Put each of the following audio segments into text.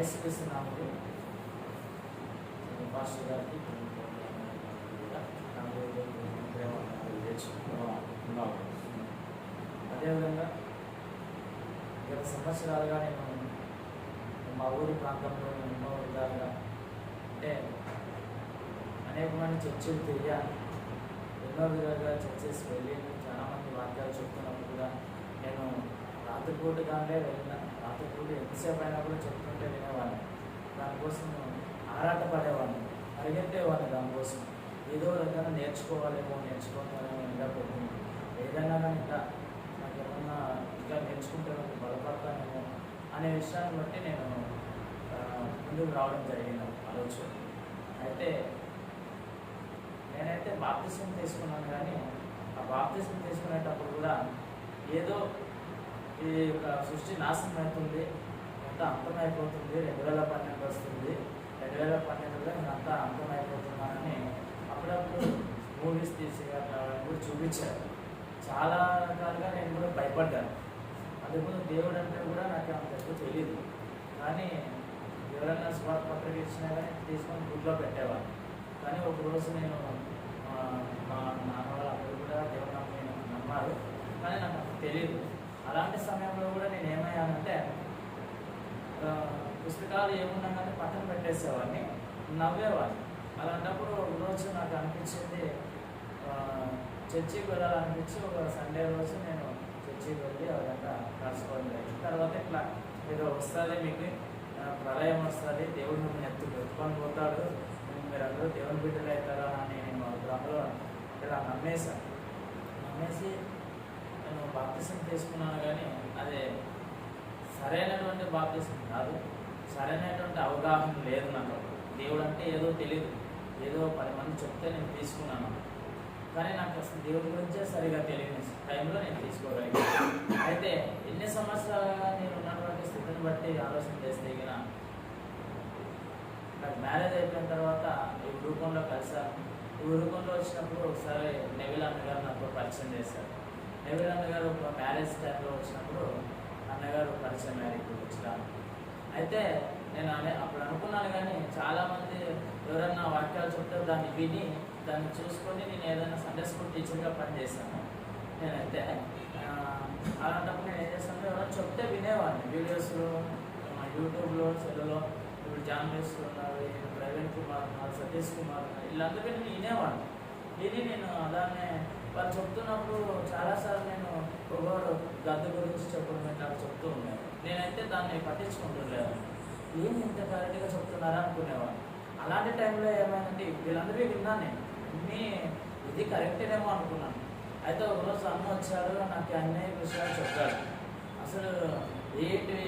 యేసుక్రీస్తు నామములో పాస్టర్ గారికి ఉన్నాము. అదేవిధంగా గత సంవత్సరాలుగా నేను మా ఊరి ప్రాంతంలో ఎన్నో విధాలుగా అంటే అనేక మంది చర్చలు తిరిగాను. ఎన్నో విధాలుగా చర్చెస్ వెళ్ళి చాలామంది వాక్యాలు చెప్తున్నప్పుడు కూడా నేను రాత్రిపూటగానే వెళ్ళిన రాత్రిపూట ఎంతసేపు అయినా కూడా చెప్తుంటే వినేవాడిని. దానికోసం ఆరాటపడేవాడిని, పరిగెత్తేవాడిని. దానికోసం ఏదో రకంగా నేర్చుకోవాలేమో ఇంకా పెడుతుంది. ఏదైనా కానీ ఇంకా నాకు ఏమన్నా ఇంకా నేర్చుకుంటే నాకు బలపడతానేమో అనే విషయాన్ని బట్టి నేను ముందుకు రావడం జరిగింది ఆలోచన. అయితే నేనైతే బాప్తిసం తీసుకున్నాను, కానీ ఆ బాప్తిసం తీసుకునేటప్పుడు కూడా ఏదో ఈ యొక్క సృష్టి నాశనం అవుతుంది, అంతా అంతమైపోతుంది, 2012 వస్తుంది, 2012లో నేను అంతా అంతమైపోతున్నానని అప్పుడప్పుడు మూవీస్ తీసి కూడా చూపించారు. చాలా రకాలుగా నేను కూడా భయపడ్డాను. అందుకు దేవుడు అంటే కూడా నాకు అంత ఎక్కువ తెలియదు, కానీ ఎవరైనా స్మార్ట్ పత్రిక ఇచ్చినా కానీ తీసుకొని గుడ్లో పెట్టేవాడు. కానీ ఒకరోజు నేను మా నాన్న వాళ్ళందరూ కూడా దేవుడు నమ్మారు, కానీ నాకు అంత తెలియదు. అలాంటి సమయంలో కూడా నేను ఏమయ్యానంటే పుస్తకాలు ఏమున్నా కానీ పక్కన పెట్టేసేవాడిని, నవ్వేవాడిని. అలాంటప్పుడు ఒకరోజు నాకు అనిపించింది చర్చికి వెళ్ళాలనిపించి ఒక సండే రోజు నేను చర్చికి వెళ్ళి ఆ విధంగా నడుచుకోవడం జరిగింది. తర్వాత ఇట్లా ఏదో వస్తుంది, మీకు ప్రళయం వస్తుంది, దేవుడు మిమ్మల్ని ఎత్తుకొని పోతాడు, మీరందరూ దేవుని బిడ్డలు అవుతారా అని నేను అందులో ఇలా నమ్మేసి నేను బాప్తిసం తీసుకున్నాను. కానీ అదే సరైనటువంటి బాప్తిసం కాదు, సరైనటువంటి అవగాహన లేదు నాకు. దేవుడు అంటే ఏదో తెలియదు, ఏదో 10 మంది చెప్తే నేను తీసుకున్నాను, కానీ నాకు అసలు దేవుడి గురించే సరిగా తెలియని టైంలో నేను తీసుకోగలిగాను. అయితే ఎన్ని సంవత్సరాలుగా నేను ఉన్నటువంటి స్థితిని బట్టి ఆలోచన చేస్తే ఇక నాకు మ్యారేజ్ అయిపోయిన తర్వాత ఈ రూపంలో కలిసాను. ఈ రూపంలో వచ్చినప్పుడు ఒకసారి నెవిల్ అన్నగారు నాకు పరిచయం చేశారు. నెవిల్ అన్నగారు ఒక మ్యారేజ్ టైంలో వచ్చినప్పుడు అన్నగారు పరిచయం మ్యారేజ్కి వచ్చాను. అయితే నేను అప్పుడు అనుకున్నాను, కానీ చాలామంది ఎవరైనా వాక్యాలు చెప్తే దాన్ని విని దాన్ని చూసుకొని నేను ఏదైనా సండే స్కూల్ టీచర్గా పనిచేశాను. నేనైతే అలాంటప్పుడు నేను ఏం చేస్తాను, ఎవరైనా చెప్తే వినేవాడిని. వీడియోస్లో యూట్యూబ్లో సెల్లో ఇప్పుడు జాన్వేస్ ఉన్నారు, ప్రవీణ్ కుమార్ ఉన్నారు, సతీష్ కుమార్ ఉన్నారు, వీళ్ళందరికీ నేను వినేవాడిని. ఇది నేను అలానే వాళ్ళు చెప్తున్నప్పుడు చాలాసార్లు నేను ఒకరు గద్ద గురించి చెప్పడం ఇట్లా చెప్తూ ఉన్నాను. నేనైతే దాన్ని పట్టించుకుంటున్నాను, ఏం ఇంత క్లారిటీగా చెప్తున్నారా అనుకునేవాడు. అలాంటి టైంలో ఏమైందంటే వీళ్ళందరికీ విన్నాను, నేను అన్నీ ఇది కరెక్టేనేమో అనుకున్నాను. అయితే ఒకరోజు అన్న వచ్చాడు, నాకు అన్ని విషయాలు చెప్పాడు. అసలు ఏంటి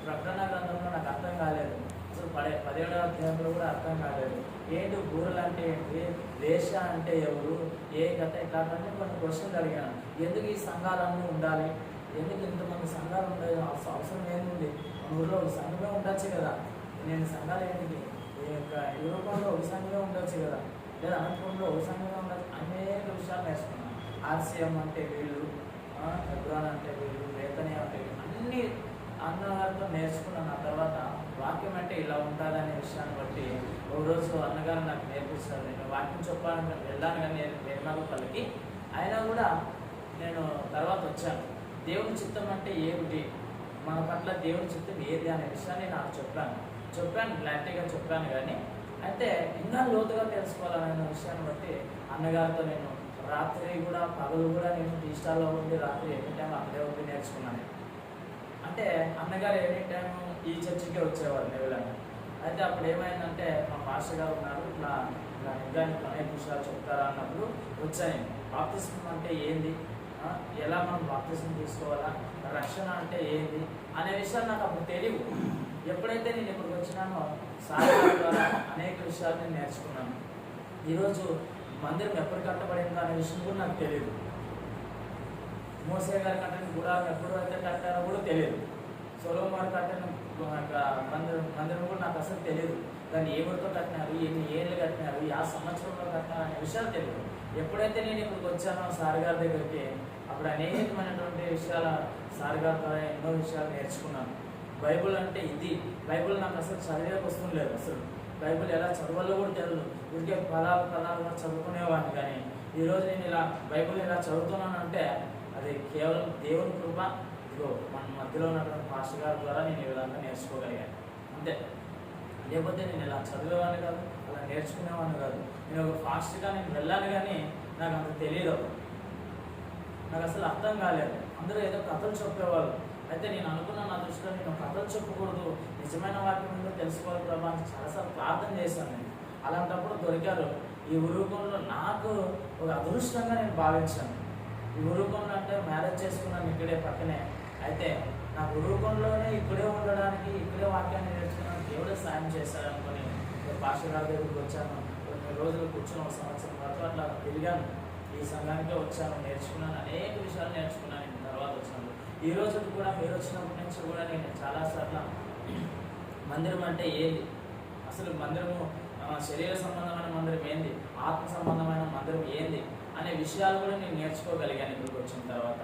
ప్రకటన గ్రంథంలో నాకు అర్థం కాలేదు, అసలు 17వ అధ్యాయంలో కూడా అర్థం కాలేదు. ఏంటి బూరలు అంటే ఏంటి, వేష అంటే ఎవరు, ఏ కథ, ఇట్లాంటి కొన్ని క్వశ్చన్లు అడిగాను. ఎందుకు ఈ సంఘాలన్నీ ఉండాలి, ఎందుకు ఇంతమంది సంఘాలు ఉండాలి, అవసరం ఏముంది, మన ఊళ్ళో ఒక సంఘమే ఉండొచ్చు కదా, నేను సంఘాలు ఏంటి, ఈ యొక్క యూరోపంలో ఒక సంఘమే ఉండొచ్చు కదా, లేదా అనంతపురంలో ఒక సంఘమే ఉండొచ్చు, అనేక విషయాలు నేర్చుకున్నాను. ఆర్సీఎం అంటే వీళ్ళు, హెబ్రోన్ అంటే వీళ్ళు, వేతనే అంటే వీళ్ళు, అన్నీ అన్నగారితో నేర్చుకున్నాను. ఆ తర్వాత వాక్యం అంటే ఇలా ఉంటుందనే విషయాన్ని బట్టి ఒకరోజు అన్నగారు నాకు నేర్పిస్తారు. నేను వాక్యం చెప్పాలని వెళ్ళాను, కానీ నిర్మాపల్లికి అయినా కూడా నేను తర్వాత వచ్చాను. దేవుని చిత్తం అంటే ఏమిటి, మన పట్ల దేవుని చిత్తం ఏది అనే విషయాన్ని నాకు చెప్పాను క్లారిటీగా చెప్పాను. కానీ అయితే ఇంకా లోతుగా తెలుసుకోవాలనే విషయాన్ని బట్టి అన్నగారితో నేను రాత్రి కూడా పగలు కూడా నేను టీ స్టాల్లో ఉండి రాత్రి ఎనీ టైం అక్కడే ఉండి నేర్చుకున్నాను. అంటే అన్నగారు ఎనీ టైం ఈ చర్చికే వచ్చేవారు నెవిలంగా. అయితే అప్పుడు ఏమైందంటే మా మాస్టర్ గారు ఉన్నారు, ఇట్లా నిజానికి అనేక విషయాలు చెప్తారా అన్నప్పుడు వచ్చాయి. బాప్తిసం అంటే ఏంది, ఎలా మనం బాప్తిసం తీసుకోవాలా, రక్షణ అంటే ఏంది అనే విషయాలు నాకు అప్పుడు తెలియవు. ఎప్పుడైతే నేను ఇక్కడికి వచ్చినానో సార్ ద్వారా అనేక విషయాలు నేను నేర్చుకున్నాను. ఈరోజు మందిరం ఎప్పుడు కట్టబడిందో అనే విషయం కూడా నాకు తెలియదు. మోసే గారి కట్టిన గుడారం ఎప్పుడు అయితే కట్టారో కూడా తెలియదు. సొలొమోను కట్టిన మందిరం కూడా నాకు అసలు తెలియదు. దాన్ని ఏ ఊరితో కట్టినారు, ఎన్ని ఏళ్ళు కట్టినారు, ఆ సంవత్సరంలో కట్టినారు అనే విషయాలు తెలియదు. ఎప్పుడైతే నేను ఇక్కడికి వచ్చానో సార్ గారి దగ్గరికి, అప్పుడు అనేకమైనటువంటి విషయాల సార్ గారి ద్వారా ఎన్నో విషయాలు నేర్చుకున్నాను. బైబుల్ అంటే ఇది, బైబుల్ నాకు అసలు చదివేకి వస్తుండలేదు, అసలు బైబుల్ ఎలా చదవాలో కూడా తెలియదు, ఊరికే పదాలు కూడా చదువుకునేవాడిని. కానీ ఈరోజు నేను ఇలా బైబుల్ ఇలా చదువుతున్నానంటే అది కేవలం దేవుని కృప. ఇదిగో మన మధ్యలో ఉన్నటువంటి పాస్టర్ గారి ద్వారా నేను ఈ విధంగా నేర్చుకోగలిగాను అంతే. లేకపోతే నేను ఇలా చదివేవాడిని కాదు, అలా నేర్చుకునేవాడిని కాదు. నేను ఒక ఫాస్ట్గా నేను వెళ్ళాను, కానీ నాకు అంత తెలియదు, నాకు అసలు అర్థం కాలేదు. అందరూ ఏదో కథలు చెప్పేవాళ్ళు. అయితే నేను అనుకున్న నా దృష్టిలో నేను కథలు చెప్పకూడదు, నిజమైన వాక్యం ఏంటో తెలుసుకోవాలి ప్రభా అని చాలాసార్లు ప్రార్థన చేశాను నేను. అలాంటప్పుడు దొరికారు ఈ ఉరుకుంలో. నాకు ఒక అదృష్టంగా నేను భావించాను. ఈ ఉరుకుంలో అంటే మ్యారేజ్ చేసుకున్నాను ఇక్కడే పక్కనే. అయితే నాకు ఉరుకుంలోనే ఇక్కడే ఉండడానికి, ఇక్కడే వాక్యాన్ని నేర్చుకున్నాను, దేవుడే సాయం చేశాడనుకొని పాస్టర్ గారి దగ్గరికి వచ్చాను. కొన్ని రోజులు కూర్చొని ఒక సంవత్సరం వరకు అట్లా తిరిగాను. ఈ సంఘానికే వచ్చాను, నేర్చుకున్నాను, అనేక విషయాలు నేర్చుకున్నాను. నేను తర్వాత వచ్చినప్పుడు ఈ రోజు కూడా మీరు వచ్చినప్పటి నుంచి కూడా నేను చాలాసార్లు మందిరం అంటే ఏంది, అసలు మందిరము శరీర సంబంధమైన మందిరం ఏంది, ఆత్మ సంబంధమైన మందిరం ఏంది అనే విషయాలు కూడా నేను నేర్చుకోగలిగాను ఇక్కడికి వచ్చిన తర్వాత.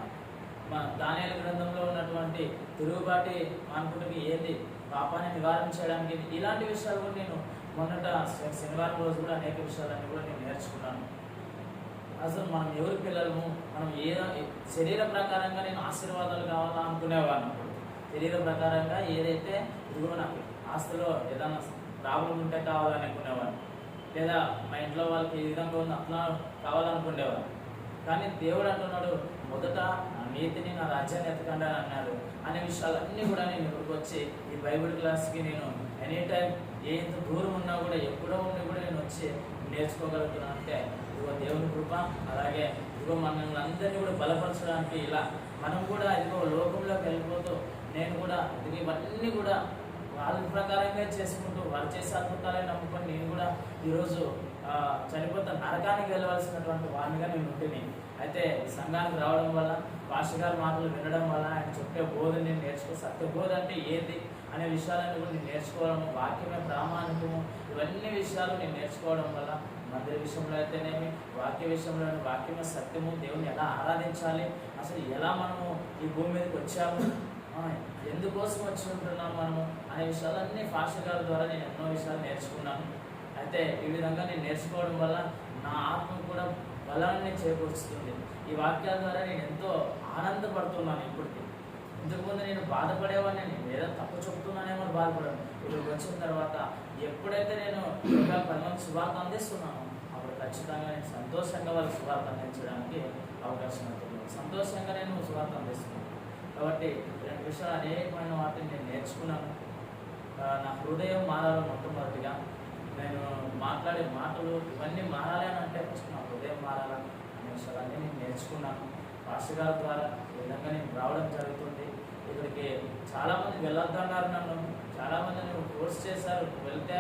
దానియేలు గ్రంథంలో ఉన్నటువంటి తిరుగుబాటి మానుకుడికి ఏంది, పాపాన్ని నివారణ చేయడానికి ఇలాంటి విషయాలు కూడా నేను మొన్నట శనివారం రోజు కూడా అనేక విషయాలన్నీ కూడా నేను నేర్చుకున్నాను. అసలు మనం ఎవరి పిల్లలము, మనం శరీర ప్రకారంగా నేను ఆశీర్వాదాలు కావాలా అనుకునేవాడిని. అప్పుడు శరీర ప్రకారంగా ఏదైతే ఇదిగో నాకు ఆస్తిలో ఏదైనా ప్రాబ్లం ఉంటే కావాలని అనుకునేవాడిని, లేదా మా ఇంట్లో వాళ్ళకి ఏ విధంగా ఉంది అట్లా కావాలనుకునేవాడు. కానీ దేవుడు అంటున్నాడు, మొదట నా నీతిని నా రాజ్యాన్ని ఎత్తకండి అని అన్నాడు. అనే విషయాలన్నీ కూడా నేను ఇక్కడికి వచ్చి ఈ బైబిల్ క్లాస్కి నేను ఎనీ టైం ఎంత దూరం ఉన్నా కూడా ఎప్పుడో ఉండి కూడా నేను వచ్చి నేర్చుకోగలుగుతున్నాను. అంటే ఇదిగో దేవుని కృప. అలాగే ఇదిగో మనల్ని అందరినీ కూడా బలపరచడానికి ఇలా మనం కూడా ఇదిగో లోకంలోకి వెళ్ళిపోతూ నేను కూడా ఇవన్నీ కూడా వాళ్ళ ప్రకారంగా చేసుకుంటూ వారు చేసే అద్భుతాలే నమ్ముకొని నేను కూడా ఈరోజు చనిపోతే నరకానికి వెళ్ళవలసినటువంటి వాడినిగా నేను ఉంటుంది. అయితే సంఘానికి రావడం వల్ల, పాస్టర్ గారి మాటలు వినడం వల్ల, ఆయన చెప్పే బోధన నేను సత్యబోధ అంటే ఏంది అనే విషయాలన్నీ కూడా నేను నేర్చుకోవడం, వాక్యమే ప్రామాణికము, ఇవన్నీ విషయాలు నేను నేర్చుకోవడం వల్ల మందిర విషయంలో అయితేనేమి, వాక్య విషయంలో వాక్యమే సత్యము, దేవుని ఎలా ఆరాధించాలి, అసలు ఎలా మనము ఈ భూమి మీదకి వచ్చాము, ఎందుకోసం వచ్చి ఉంటున్నాం మనము అనే విషయాలన్నీ పాస్టర్ గారి ద్వారా నేను ఎన్నో విషయాలు నేర్చుకున్నాను. అయితే ఈ విధంగా నేను నేర్చుకోవడం వల్ల నా ఆత్మ కూడా బలాన్ని చేకూరుస్తుంది. ఈ వాక్యాల ద్వారా నేను ఎంతో ఆనందపడుతున్నాను. ఇప్పటికి ఇంతకుముందు నేను బాధపడేవాడిని, నేను ఏదో తప్పు చెప్తున్నానేమో బాధపడాను. ఇక్కడికి వచ్చిన తర్వాత ఎప్పుడైతే నేను 10 మంది శుభార్త అందిస్తున్నాను, అప్పుడు ఖచ్చితంగా నేను సంతోషంగా వాళ్ళ శుభార్త అందించడానికి అవకాశం అవుతుంది. సంతోషంగా నేను శుభార్త అందిస్తున్నాను. కాబట్టి ఇలాంటి విషయాలు అనేకమైన వాటిని నేను నేర్చుకున్నాను. నా హృదయం మారాలి. మొట్టమొదటిగా నేను మాట్లాడే మాటలు ఇవన్నీ మారాలి అని అంటే ఫస్ట్ నా హృదయం మారాలి అనే విషయాలన్నీ నేను నేర్చుకున్నాను. పాస్టర్ గారి ద్వారా ఈ విధంగా నేను రావడం జరుగుతుంది. ఇక్కడికి చాలామంది వెళ్ళొద్దన్నారు, నన్ను చాలామంది నువ్వు ఫోర్స్ చేశారు, వెళ్తే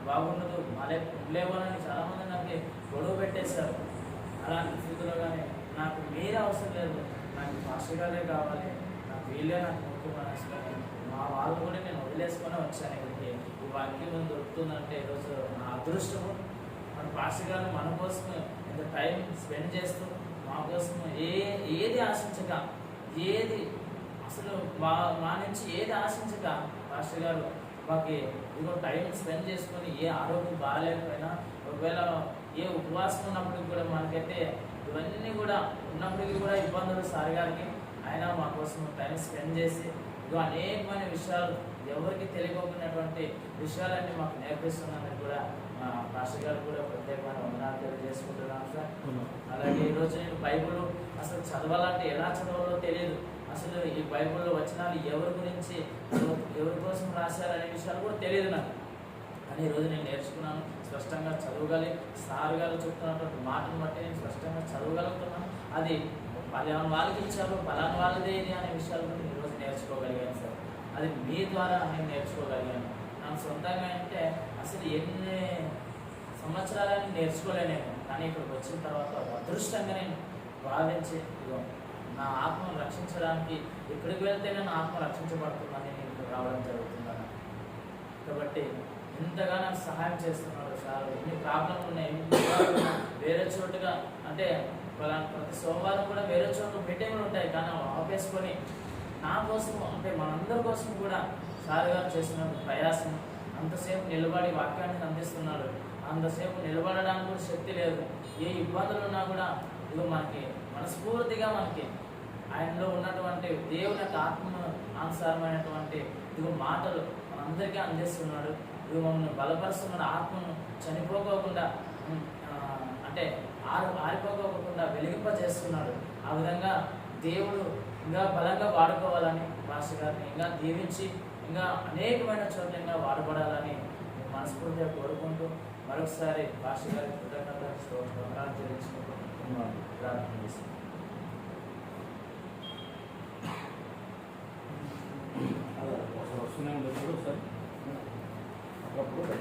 బాగుండదు మళ్ళీ ఉండలేవని చాలామంది నాకు గొడవ పెట్టేశారు. అలాంటి స్థితిలో కానీ నాకు మీరే అవసరం లేదు, నాకు పాస్టర్ గారే కావాలి, నాకు వీళ్ళే నాకు ముఖ్యమైన మా వాళ్ళు కూడా నేను వదిలేసుకొని వచ్చాను ఇక్కడికి. ఈ వాక్యం దొరుకుతుందంటే ఈరోజు నా అదృష్టము. మన పాస్టర్ గారు మన కోసం ఎంత టైం స్పెండ్ చేస్తూ మా కోసం ఏది ఆశించక, ఏది అసలు మా నుంచి ఏది ఆశించక పాస్టర్ గారు మాకు ఇదిగో టైం స్పెండ్ చేసుకొని, ఏ ఆరోగ్యం బాగాలేకపోయినా, ఒకవేళ ఏ ఉపవాసం ఉన్నప్పటికి కూడా మనకైతే ఇవన్నీ కూడా ఉన్నప్పటికీ కూడా ఇబ్బందులు సార్ గారికి, ఆయన మా కోసం టైం స్పెండ్ చేసి ఇదిగో అనేకమైన విషయాలు ఎవరికి తెలియకపోయినటువంటి విషయాలన్నీ మాకు నేర్పిస్తున్నారని కూడా మా పాస్టర్ గారు కూడా ప్రత్యేకమైన వందనాలు తెలియజేసుకుంటున్నాను సార్. అలాగే ఈరోజు నేను బైబిల్ అసలు చదవాలంటే ఎలా చదవాలో తెలియదు. అసలు ఈ బైబిల్లో వచనాలు ఎవరి గురించి, ఎవరి కోసం రాశారనే విషయాలు కూడా తెలియదు నాకు. కానీ ఈరోజు నేను నేర్చుకున్నాను, స్పష్టంగా చదవగలి. సార్ గారు చెప్తున్నటువంటి మాటను బట్టి నేను స్పష్టంగా చదవగలుగుతున్నాను. అది పలానా వాళ్ళకి ఇచ్చారు, పలానా వాళ్ళదే ఇది అనే విషయాలు కూడా ఈరోజు నేర్చుకోగలిగాను సార్. అది మీ ద్వారా నేను నేర్చుకోగలిగాను. నాకు సొంతంగా అంటే అసలు ఎన్ని సంవత్సరాలని నేర్చుకోలేనేమో, కానీ ఇక్కడికి వచ్చిన తర్వాత అదృష్టంగా నేను భావించి ఇదిగో నా ఆత్మను రక్షించడానికి ఇక్కడికి వెళ్తేనే నా ఆత్మ రక్షించబడుతుందని నేను ఇక్కడ రావడం జరుగుతున్నాను. కాబట్టి ఇంతగా నాకు సహాయం చేస్తున్నాడు సార్. ఎన్ని ప్రాబ్లంలు ఉన్నాయి, వేరే చోటుగా అంటే ప్రతి సోమవారం కూడా వేరే చోట్ల మీటింగ్లు ఉంటాయి, కానీ ఆపేసుకొని నా కోసం అంటే మనందరి కోసం కూడా సార్ గారు చేసిన ప్రయాసం, అంతసేపు నిలబడి వాక్యాన్ని అందిస్తున్నాడు. అంతసేపు నిలబడడానికి కూడా శక్తి లేదు. ఏ ఇబ్బందులు ఉన్నా కూడా ఇదిగో మనకి మనస్ఫూర్తిగా మనకి ఆయనలో ఉన్నటువంటి దేవుని యొక్క ఆత్మ అనుసారమైనటువంటి ఇదిగో మాటలు మనందరికీ అందిస్తున్నాడు. ఇదిగో మమ్మల్ని బలపరుస్తున్నాడు. ఆత్మను చనిపోకోకుండా అంటే ఆరిపోకోకుండా వెలిగింపజేస్తున్నాడు. ఆ విధంగా దేవుడు ఇంకా బలంగా వాడుకోవాలని పాస్టర్ గారిని ఇంకా దీవించి ఇంకా అనేకమైన చోట్ల ఇంకా వాడబడాలని మనస్ఫూర్తిగా కోరుకుంటూ మరొకసారి పాస్టర్ గారి కృతజ్ఞతలు స్తోత్రాలు చెల్లించుకుంటూ ప్రార్థన చేస్తున్నాను. వస్తూనే ఉండదు సార్ అప్పుడప్పుడు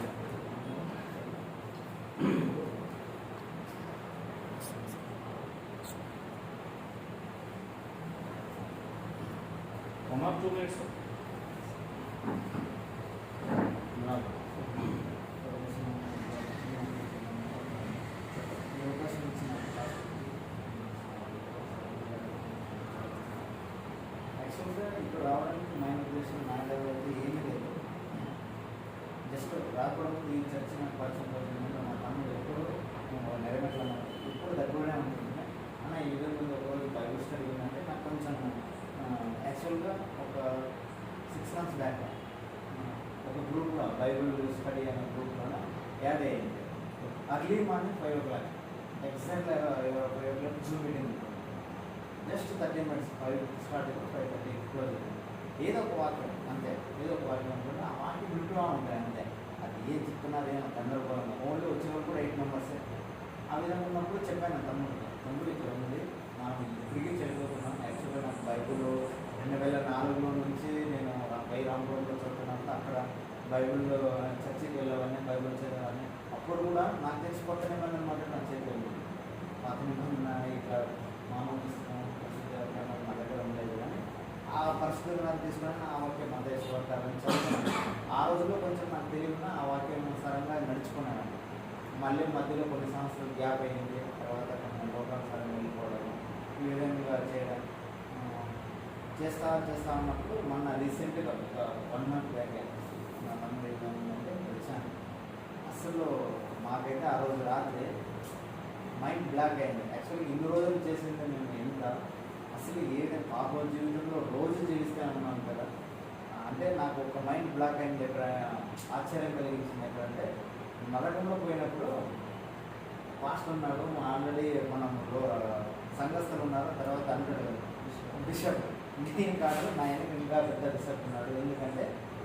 One or 2 minutes. యాక్చువల్గా ఇప్పుడు రావడానికి నా ఉద్దేశం నా దగ్గర అయితే ఏమీ లేదు. జస్ట్ రాకూడదు ఈ చర్చ నాకు పరిచయం మా తమ్ముడు ఎప్పుడు నెరవేట్ల ఇప్పుడు దగ్గరనే ఉంటుంది అన్న ఈ విధంగా ఒకరోజు బైబుల్ స్టడీ ఉందంటే నాకు కొంచెం యాక్చువల్గా ఒక 6 months బ్యాక్ ఒక గ్రూప్లో బైబుల్ స్టడీ అనే గ్రూప్లో యాడ్ అయ్యింది. అర్లీ మార్నింగ్ 5 o'clock ఎగ్జాక్ట్గా 5 o'clock Zoom meeting just 30 minutes 5 start అయిపోయి 5:30 క్లోజ్ అయిపోయింది. ఏదో ఒక వాక్యం అంతే, ఏదో ఒక వాక్యం అనుకుంటే ఆ వాక్యం వింటూ ఉంటాయి అంతే. అది ఏం చెప్తున్నారు ఏమో గందరగోళంగా. ఓన్లీ వచ్చేవాళ్ళు కూడా 8 members. ఆ విధంగా ఉన్నప్పుడు చెప్పాను తమ్ముడు ఇక్కడ ఉంది, నాకు ఇప్పటికీ చనిపోతున్నాను. యాక్చువల్గా నాకు బైబుల్ 2004లో నుంచి నేను రాంపూర్లో చదువుతున్నప్పుడు అక్కడ బైబుల్ చర్చికి వెళ్ళేవాడిని, బైబుల్ చదివేవాడిని. అప్పుడు కూడా నాకు తెలిసి కొత్త నిబంధన మాట నాకు చెప్పేది. పాత నిబంధన ఇట్లా మామూలు మా దగ్గర ఉండేది. కానీ ఆ పరిస్థితులు నాకు తీసుకుని ఆ వాక్యం మదేశ్వరని చదువుకున్నాను. ఆ రోజుల్లో కొంచెం నాకు తెలియకుండా ఆ వాక్యం అనుసారంగా నడుచుకున్నాను. మళ్ళీ మధ్యలో కొన్ని సంవత్సరాలు గ్యాప్ అయ్యింది. తర్వాత కొంచెం లోకానుసారంగా వెళ్ళిపోవడం, ఈ విధంగా చేయడం చేస్తా ఉన్నప్పుడు మొన్న రీసెంట్గా ఒక 1 month బ్యాక్ నా తమ్ముడు ఏమైందంటే వచ్చాను. అసలు మాకైతే ఆ రోజు రాత్రి మైండ్ బ్లాక్ అయింది. యాక్చువల్లీ ఇన్ని రోజులు చేసింది మేము ఎంత అసలు ఏదైనా పాప జీవితంలో రోజు జీవిస్తే ఉన్నాను కదా. అంటే నాకు ఒక మైండ్ బ్లాక్ అయింది. ఎక్కడ ఆశ్చర్యం కలిగించింది ఎక్కడంటే నరకంలో పోయినప్పుడు పాస్టర్ ఉన్నాడు, ఆల్రెడీ మనం సంఘస్థలు ఉన్నారు, తర్వాత అంటాడు బిషప్ ఇంకేం కాదు నా వెనక ఇంకా పెద్ద బిషప్ ఉన్నాడు. ఎందుకంటే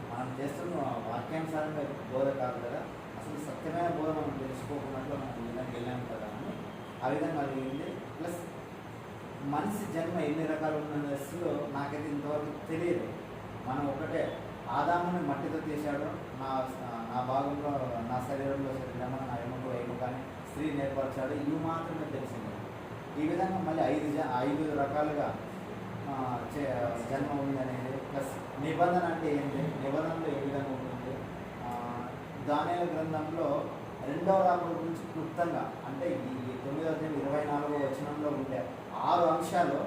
మనం చేస్తున్న వాక్యానుసారంగా బోధ కాదు కదా, అసలు సత్యమైన బోధ మనం తెలుసుకోకున్నట్లు మనం విధంగా వెళ్ళాం కదా అని ఆ విధంగా అడిగింది. ప్లస్ మనిషి జన్మ ఎన్ని రకాలు ఉన్న దశలో నాకైతే ఇంతవరకు తెలియదు. మనం ఒకటే ఆదాముని మట్టితో తీశాడు, నా భాగంలో నా శరీరంలో శరీరమని నా ఎముకలో ఎముకని స్త్రీ నేర్పరిచాడు, ఇవి మాత్రమే తెలిసింది. ఈ విధంగా మళ్ళీ 5 రకాలుగా జన్మ ఉంది అనేది. ప్లస్ నిబంధన అంటే ఏంటి, నిబంధనలో ఏ విధంగా ఉంటుంది, దానియేలు గ్రంథంలో 2వ రాకడ గురించి క్లుప్తంగా అంటే ఈ 9వ అధ్యాయం 24వ వచనంలో ఉండే 6 అంశాలు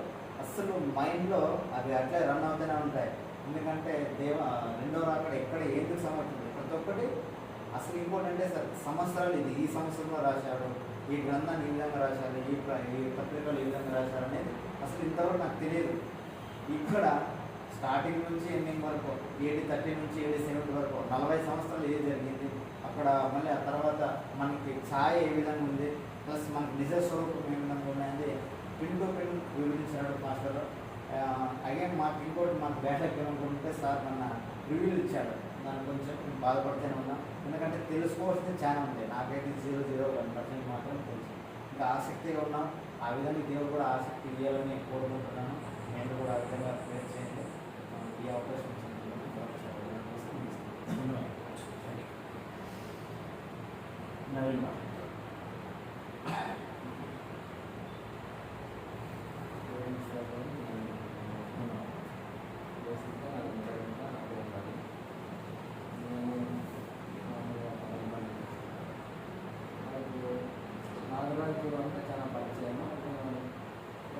అస్సలు మైండ్లో అవి అట్లే రన్ అవుతూనే ఉంటాయి. ఎందుకంటే 2వ రాకడ ఎక్కడ ఎందుకు సమర్థింది ప్రతి ఒక్కటి అసలు ఇంపార్టెంటే సంవత్సరాలు ఇది ఈ సంవత్సరంలో రాశాడు, ఈ గ్రంథాన్ని ఈ విధంగా రాశారు, ఈ పత్రికలు ఈ విధంగా రాశారు అనేది అసలు ఇంతవరకు నాకు తెలియదు. ఇక్కడ స్టార్టింగ్ నుంచి ఎండింగ్ వరకు 30 నుంచి 70 వరకు 40 సంవత్సరాలు ఏది జరిగింది అక్కడ, మళ్ళీ ఆ తర్వాత మనకి ఛాయ ఏ విధంగా ఉంది, ప్లస్ మనకి నిజ స్వరూపం ఏ విధంగా ఉన్నాయని పిన్ టు పిన్ వివరించాడు మాస్టర్. అగైన్ మాకు ఇంకోటి మాకు బ్యాటక్ ఏమనుకుంటే సార్ మన రివ్యూలు ఇచ్చాడు. దాన్ని కొంచెం బాధపడితేనే ఉన్నాం, ఎందుకంటే తెలుసుకోవాల్సింది చాలా ఉంది. నాకైతే 0.01% మాత్రం తెలుసు. ఇంకా ఆసక్తిగా ఉన్నాం. ఆ విధంగా దేవుడు కూడా ఆసక్తి ఇవ్వాలని కోరుకుంటున్నాను. నేను కూడా ఆ విధంగా ప్రేర్ చేయండి. ఈ అవకాశం అంతా చాలా పరిచయం.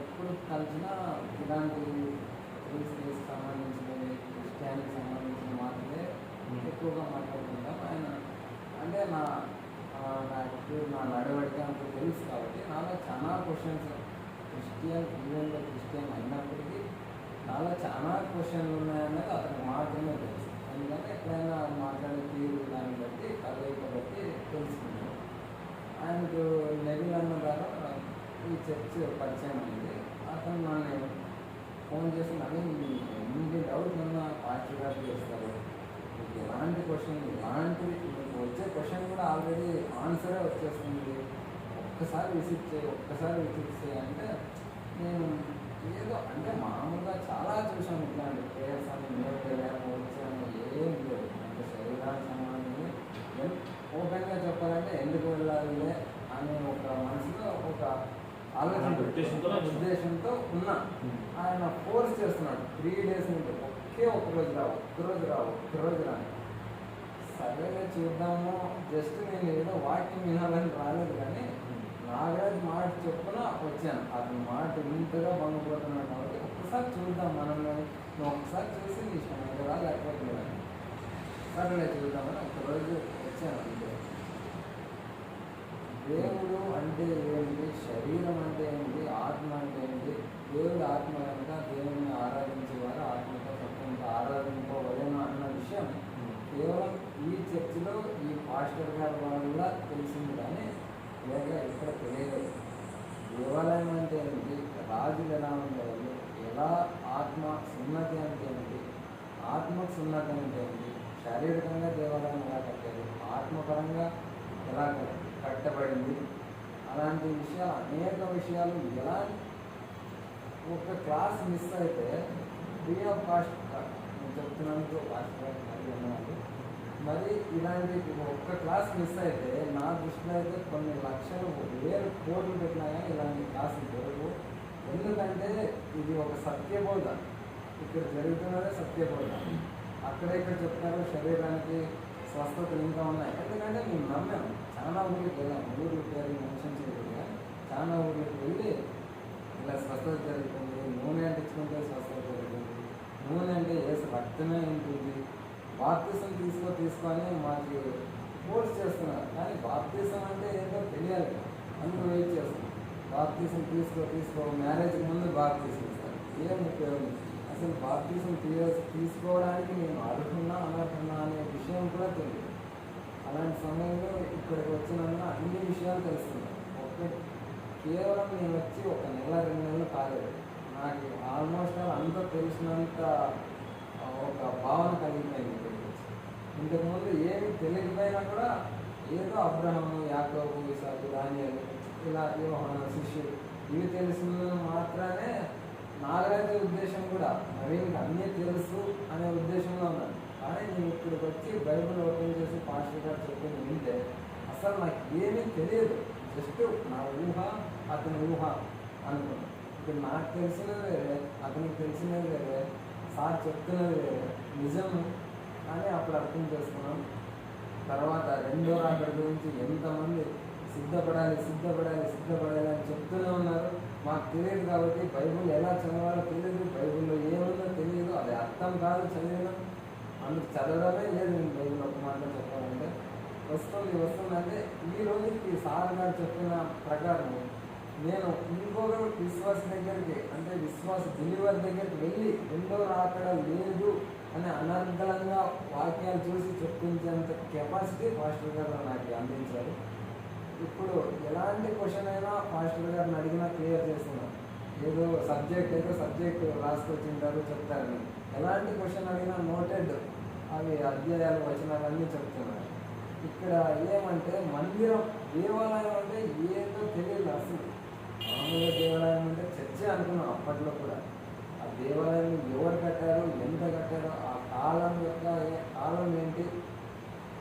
ఎప్పుడు కలిసినా ఇలాంటి క్రీస్తుకి సంబంధించినవి, క్రిస్టియానికి సంబంధించిన మాటలు ఎక్కువగా మాట్లాడుకుంటాం. ఆయన అంటే నాకు నా నడవడిక అంత తెలుసు కాబట్టి నాలో చాలా క్వశ్చన్స్ ఈవెన్ క్రిస్టియన్ అయినప్పటికీ నాలో చాలా క్వశ్చన్లు ఉన్నాయన్నది అతనికి మాత్రమే తెలుసు. ఎందుకంటే ఎక్కడైనా మాట్లాడే తీరు దాన్ని బట్టి కలయిక బట్టి తెలుసుకున్నాను. ఆయనకు నెవిల్ అన్న ద్వారా ఈ చర్చ్ పరిచయం అయింది. అతను నన్ను ఫోన్ చేసి ఎన్ని డౌట్లు ఉన్నా పాస్టర్ గారు చేస్తారు, మీకు ఎలాంటి క్వశ్చన్ ఇలాంటివి మీకు వచ్చే క్వశ్చన్ కూడా ఆల్రెడీ ఆన్సరే వచ్చేస్తుంది, ఒక్కసారి విజిట్ చేయి అంటే నేను ఏదో అంటే మామూలుగా చాలా చూసాను ఇట్లాంటి ప్రేయర్స్ అని వెళ్ళాము వచ్చాము ఏం లేదు. అంటే శరీరానికి సంబంధించి ఓపెన్గా చెప్పాలంటే ఎందుకు వెళ్ళాలి అనే ఒక మనసులో ఒక ఆలోచన ఉద్దేశంతో ఉన్నా. ఆయన ఫోర్స్ చేస్తున్నాడు 3 days నుండి ఒక్కరోజు రావు. సరేగా చూద్దాము, జస్ట్ నేను ఏదో వాక్యం వినాలని రాలేదు కానీ నాగరాజ్ మాట చెప్పున వచ్చాను. అతని మాట ఇంతగా బంగపోతున్నాడు కాబట్టి ఒక్కసారి చూద్దాం మనల్ని, నువ్వు ఒక్కసారి చూసి నీ ఇష్టం ఎదురా లేకపోతే లేదని సరేలే చూద్దామని ఒక్కరోజు వచ్చాను. అంతే. దేవుడు అంటే ఏంటి, శరీరం అంటే ఏంటి, ఆత్మ అంటే ఏంటి, దేవుడు ఆత్మ కనుక దేవుడిని ఆరాధించేవారు ఆత్మతో సత్యంతో ఆరాధింపవలేను అన్న విషయం కేవలం ఈ చర్చిలో ఈ పాస్టర్ గారి వల్ల తెలిసింది కానీ లేక ఇక్కడ తెలియదు. దేవాలయం అంటే ఏంటి, రాజులు ఎలా ఉండేవాళ్ళు, ఎలా ఆత్మ సున్నతి అంటే ఏంటి, ఆత్మకు సున్నతి అంటే ఏంటి, శారీరకంగా దేవాలయం ఎలా కట్టారు, ఆత్మపరంగా ఎలా కట్టబడింది, అలాంటి విషయాలు అనేక విషయాలు ఎలా ఒక క్లాస్ మిస్ అయితే ఫ్రీ ఆఫ్ కాస్ట్ నేను చెప్తున్నాను మరి ఇలాంటి ఒక్క క్లాస్ మిస్ అయితే నా దృష్టిలో అయితే కొన్ని లక్షలు 1000 కోట్లు పెట్టినా కానీ ఇలాంటి క్లాసులు జరగవు. ఎందుకంటే ఇది ఒక సత్యబోధ, ఇక్కడ జరుగుతున్నదే సత్యబోధ. అక్కడ ఇక్కడ చెప్తారు శరీరానికి స్వస్థతలు ఇంకా ఉన్నాయి. ఎందుకంటే మేము నమ్మాము. చాలా ఊరికి వెళ్ళాము, ఊరికి పేరు మెన్షన్ చేయలేదు కానీ చాలా ఊరికి వెళ్ళి ఇలా స్వస్థత జరుగుతుంది, నూనె అంటించుకుంటే స్వస్థత జరుగుతుంది, నూనె అంటే ఏసు రక్తమే ఉంటుంది, బాప్తిజం తీసుకొని మాకు ఫోర్స్ చేస్తున్నారు. కానీ బాప్తిజం అంటే ఏంటో తెలియాలి, అందుకు వెయిట్ చేస్తున్నాం. బాప్తిజం తీసుకో మ్యారేజ్కి ముందు బాప్తిజం ఇస్తారు, ఏం ఉపయోగం అసలు బాప్తిజం తీసుకోవడానికి నేను అర్హున్నా అనర్హున్నా అనే విషయం కూడా తెలియదు. అలాంటి సమయంలో ఇక్కడికి వచ్చినందున అన్ని విషయాలు తెలుస్తున్నాయి. కేవలం నేను వచ్చి 1 నెల 2 నెలలు కాలేదు, నాకు ఆల్మోస్ట్ అంతా తెలిసినంత ఒక భావన కలిగిపోయింది. ఇక్కడికి వచ్చి ఇంతకుముందు ఏమి తెలియకపోయినా కూడా ఏదో అబ్రహాము, యాకోబు, ఇసాకు, దానియేలు, ఇలా యోహాను శిష్యులు ఇవి తెలిసిన మాత్రమే నాగరాజు ఉద్దేశం కూడా నవీన్కి అన్నీ తెలుసు అనే ఉద్దేశంలో ఉన్నాను. కానీ నేను ఇక్కడికి వచ్చి బైబిల్ ఓపెన్ చేసి పాస్టర్ గారు చెప్పింది వింటే అసలు నాకు ఏమీ తెలియదు. జస్ట్ నా ఊహ అతని ఊహ అనుకున్నాను. ఇప్పుడు నాకు తెలిసినది వేరే, అతనికి తెలిసినది వేరే, సార్ చెప్తున్నది వేరే, నిజం అని అప్పుడు అర్థం చేసుకున్నాం. తర్వాత 2వ రాకడ గురించి ఎంతమంది సిద్ధపడాలి అని చెప్తూనే ఉన్నారు. మాకు తెలియదు కాబట్టి బైబిల్ ఎలా చదవాలో తెలియదు, బైబిల్లో ఏముందో తెలియదు, అది అర్థం కాదు చదివినా, అందుకు చదవడమే లేదు. నేను బైబిల్ ఒక మాట చెప్పాలంటే వస్తుందంటే ఈ రోజుకి సార్ గారు చెప్పిన ప్రకారం నేను ఇంకొక విశ్వాస దగ్గరికి అంటే విశ్వాస బిలీవర్ దగ్గరికి వెళ్ళి 2వ రాకడ లేదు అని అనర్గళంగా వాక్యాలు చూసి చెప్పించేంత కెపాసిటీ పాస్టర్ గారు నాకు అందించారు. ఇప్పుడు ఎలాంటి క్వశ్చన్ అయినా పాస్టర్ గారిని అడిగినా క్లియర్ చేస్తున్నాను. ఏదో సబ్జెక్ట్ రాసుకొచ్చింటారు చెప్తారు, ఎలాంటి క్వశ్చన్ అడిగినా నోటెడ్ అవి అధ్యాయాలు వచనాలన్నీ చెప్తున్నారు. ఇక్కడ ఏమంటే మందిరం దేవాలయం అంటే ఏదో తెలియదు. అసలు మామూలుగా దేవాలయం అంటే చర్చే అనుకున్నాం అప్పట్లో కూడా. ఆ దేవాలయం ఎవరు కట్టారు, ఎంత కట్టారో, ఆ కాలం యొక్క కాలం ఏంటి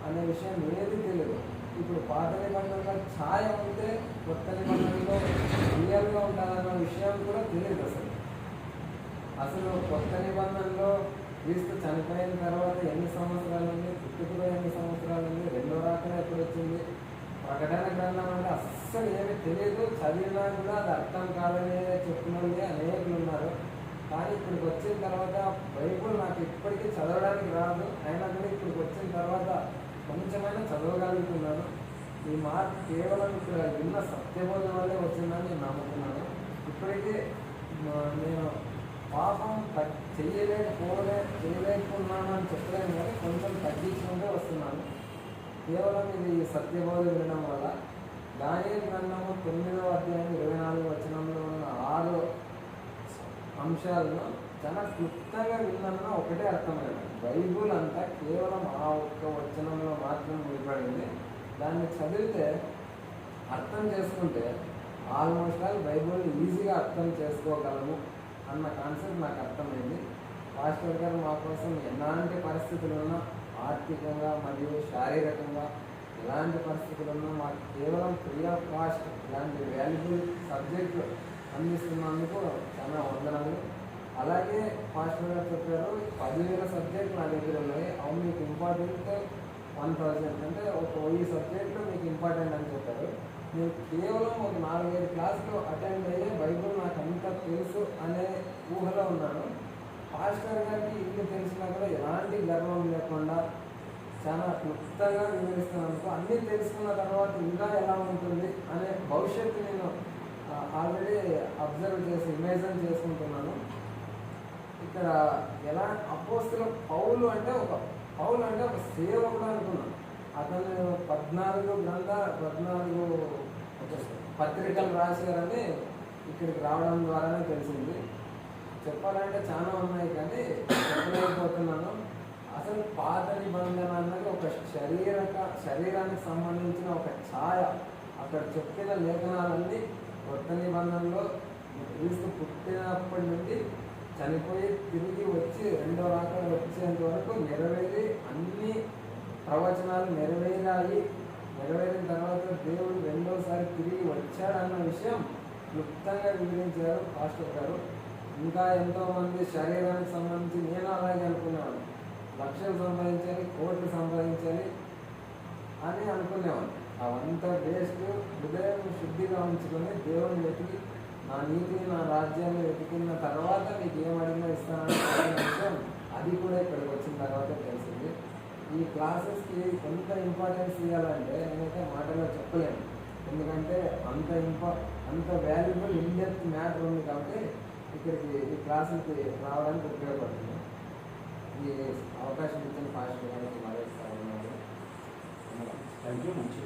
అనే విషయం ఏది తెలియదు. ఇప్పుడు పాత నిబంధనలో ఛాయ ఉంటే కొత్త నిబంధనలో రియల్గా ఉంటుందన్న విషయం కూడా తెలియదు. అసలు కొత్త నిబంధనలో క్రీస్తు చనిపోయిన తర్వాత ఎన్ని సంవత్సరాలు ఉంది, పుట్టుకలో ఎన్ని సంవత్సరాలు ఉంది, 2వ రాకడ ఎప్పుడు వచ్చింది, ప్రకటన గ్రంథం అంటే అస్సలు ఏమీ తెలియదు. చదివినా కూడా అది అర్థం కాదని చెప్పిన వాళ్ళే అనేకులు ఉన్నారు. కానీ ఇక్కడికి వచ్చిన తర్వాత బైబుల్ నాకు ఇప్పటికీ చదవడానికి రాదు, అయినా కూడా ఇక్కడికి వచ్చిన తర్వాత కొంచెమైనా చదవగలుగుతున్నాను. ఈ మార్క్ కేవలం ఇక్కడ విన్న సత్యబోధ వల్లే వచ్చిందని నేను నమ్ముతున్నాను. ఇప్పటికే నేను పాపం చేయలేకున్నాను అని చెప్పలేను, కానీ కొంచెం తగ్గించుకుంటూ వస్తున్నాను. కేవలం ఇది సత్యబోధ వినడం వల్ల. దానియేలు గ్రంథము 9వ అధ్యాయం 24వ వచనంలో ఉన్న 6 అంశాలను చాలా క్లుప్తంగా విన్నందున ఒకటే అర్థమైంది. బైబుల్ అంతా కేవలం ఆ ఒక్క వచనంలో మాత్రం ముడిపడింది. దాన్ని చదివితే అర్థం చేసుకుంటే ఆల్మోస్ట్ ఆల్ బైబుల్ ఈజీగా అర్థం చేసుకోగలము అన్న కాన్సెప్ట్ నాకు అర్థమైంది. పాస్టర్ గారు మా కోసం ఎలాంటి పరిస్థితులు ఉన్నా, ఆర్థికంగా మరియు శారీరకంగా ఎలాంటి పరిస్థితులు ఉన్నా మాకు కేవలం ఫ్రీ ఆఫ్ కాస్ట్ ఇలాంటి వాల్యుబుల్ సబ్జెక్టు అందిస్తున్నందుకు చాలా వందనాలు. అలాగే పాస్టర్ గారు చెప్పారు 10,000 సబ్జెక్టులు నా దగ్గర ఉన్నాయి, అవి మీకు ఇంపార్టెంట్ 1,000 అంటే ఒక 1000 సబ్జెక్టులు మీకు ఇంపార్టెంట్ అని చెప్పారు. నేను కేవలం ఒక 4-5 క్లాసులు అటెండ్ అయ్యే బైబుల్ నాకు అంతా తెలుసు అనే ఊహలో ఉన్నాను. పాస్టర్ గారికి ఇల్లు తెలిసినా కూడా ఎలాంటి గర్వం లేకుండా చాలా క్లుప్తంగా వివరిస్తున్నందుకు, అన్నీ తెలుసుకున్న తర్వాత ఇంకా ఎలా ఉంటుంది అనే భవిష్యత్తు నేను ఆల్రెడీ అబ్జర్వ్ చేసి ఇమేజిన్ చేసుకుంటున్నాను. ఇక్కడ ఎలా అపోస్తలుల పౌలు అంటే ఒక సేవకుడు అనుకున్నాను. అతను 14 పత్రికలు రాశారని ఇక్కడికి రావడం ద్వారానే తెలిసింది. చెప్పాలంటే చాలా ఉన్నాయి కానీ చెప్పలేకపోతున్నాను. అసలు పాత నిబంధన అన్నది ఒక శరీరానికి సంబంధించిన ఒక ఛాయ. అక్కడ చెప్పిన లేఖనాలన్నీ కొత్త నిబంధనలో క్రీస్తు పుట్టినప్పటి నుండి చనిపోయి తిరిగి వచ్చి రెండో రాకడ వచ్చేంత వరకు నెరవేరి అన్ని ప్రవచనాలు నెరవేరిన తర్వాత దేవుడు రెండోసారి తిరిగి వచ్చాడన్న విషయం క్లుప్తంగా వివరించారు పాస్టర్ గారు. ఇంకా ఎంతోమంది శరీరానికి సంబంధించి నేను అలాగే అనుకునేవాడు, లక్షలు సంపాదించాలి, కోట్లు సంపాదించాలి అని అనుకునేవాడు. అవంతా వేస్ట్. హృదయం శుద్ధిగా ఉంచుకొని దేవుని వెతికి నా నీతిని నా రాజ్యాన్ని వెతికిన తర్వాత మీకు ఏమడిగినా ఇస్తానని విషయం అది కూడా ఇక్కడికి వచ్చిన తర్వాత తెలిసింది. ఈ క్లాసెస్కి ఎంత ఇంపార్టెన్స్ ఇవ్వాలంటే నేనైతే మాటల్లో చెప్పలేను. ఎందుకంటే అంత వాల్యుబుల్ ఇన్డెప్త్ మ్యాటర్ ఉంది కాబట్టి ఇక్కడికి ఈ క్లాసులకి రావడానికి ఉపయోగపడుతుంది. ఈ అవకాశం ఇచ్చిన పాస్టర్ గారికి మరొకసారి థ్యాంక్ యూ. మంచిది.